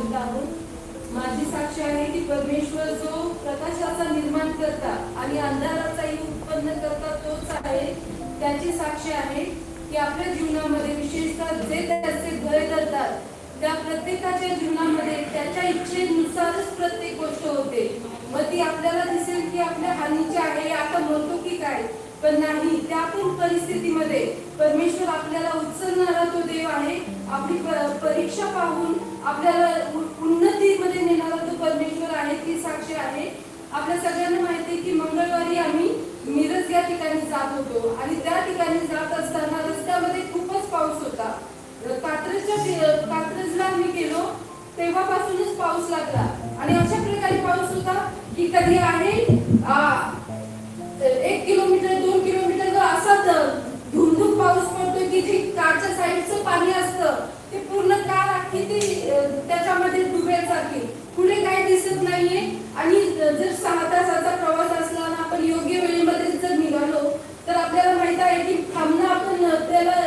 जिवंत आहोत. माझी साक्ष आहे की परमेश्वर जो प्रकाशाचा निर्माण करता आणि अंधाराचाही उत्पन्न करता तोच आहे. त्याची साक्ष आहे की आपल्या जीवनामध्ये विशेषतः जे त्याचे भय करतात त्या प्रत्येकाच्या जीवनामध्ये त्याच्या इच्छेनुसारच प्रत्येक गोष्ट होते. मग ती आपल्याला दिसेल की आपल्या हानीची आहे आपण म्हणतो की काय, पण नाही. त्या पण परिस्थितीमध्ये परमेश्वर आपल्याला उचलणारा तो देव आहे. आपली परीक्षा पाहून आपल्याला उन्नतीमध्ये नेणारा तो परमेश्वर आहे. ती साक्ष आहे. आपल्या सगळ्यांना माहिती आहे की मंगळवारी आम्ही मिरज या ठिकाणी जात होतो आणि त्या ठिकाणी जात असताना रस्त्यामध्ये खूपच पाऊस होता. कात्रजला आम्ही गेलो तेव्हापासूनच पाऊस लागला आणि अशा प्रकारे पाऊस होता की कधी आहे 1 किलोमीटर 2 किलोमीटर असा धुंदूक पाऊस पडतो की जे कारच्या साईडचं पाणी असतं ते पूर्ण कार अख्खी ते त्याच्यामध्ये डुबेसारखी पुढे काय दिसत नाहीये. आणि जर 6 तासाचा प्रवास असला आणि आपण योग्य वेळेमध्ये जर निघालो तर आपल्याला माहित आहे की थांबणं आपण त्याला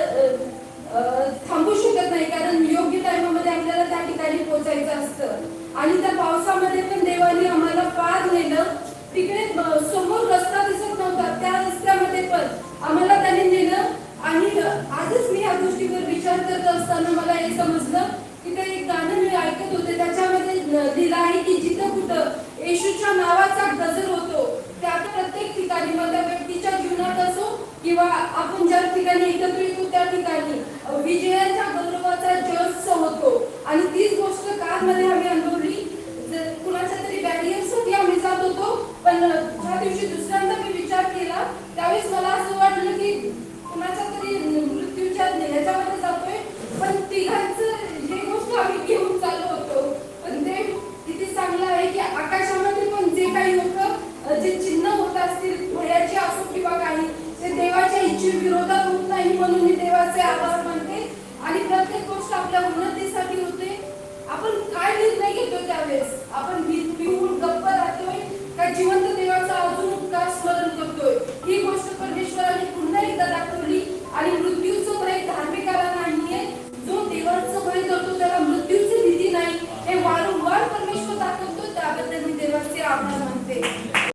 थांबू शकत नाही, कारण योग्य टाइममध्ये आपल्याला त्या ठिकाणी पोहोचायचं असतं. आणि त्या पावसामध्ये पण देवाने आम्हाला पार नेलं. तिकडे समोर रस्ता दिसत नव्हता, त्या रस्त्यामध्ये पण आम्हाला त्याने नेलं. आणि आजच मी या गोष्टीवर विचार करत असताना मला हे समजलं की ते एक गाणं मी ऐकत होते, त्याच्यामध्ये लिहिलं आहे की जिथं कुठं येशूच्या नावाचा गजर होतो त्या प्रत्येक ठिकाणी, मग त्या व्यक्तीच्या जीवनात असो किंवा आपण ज्या ठिकाणी एकत्र येतो त्या ठिकाणी विजयाच्या गौरवाचा जयोत्सव होतो. आणि तीच गोष्ट कारमध्ये आम्ही अनुभवली. कुणाच्या तरी बॅरियरसाठी आम्ही जात होतो, पण ज्या दिवशी दुसऱ्यांदा मी विचार केला त्यावेळेस मला असं वाटलं की कुणाच्या तरी मृत्यूच्या ह्याच्यामध्ये जातोय, पण तिघांचं हे गोष्ट आम्ही घेऊन चाललो होतो. पण ते किती चांगलं आहे की आकाशामध्ये पण जे काही होतं, जे चिन्ह होत असतील भयाची असो किंवा काही, ते देवाच्या इच्छे विरोधात होत नाही. म्हणून मी देवाचे आभार मानते. आणि प्रत्येक गोष्ट आपल्या उन्नतीसाठी होते. आपण काय निर्णय घेतो त्यावेळेस, आपण पिऊन गप्प राहतोय का जिवंत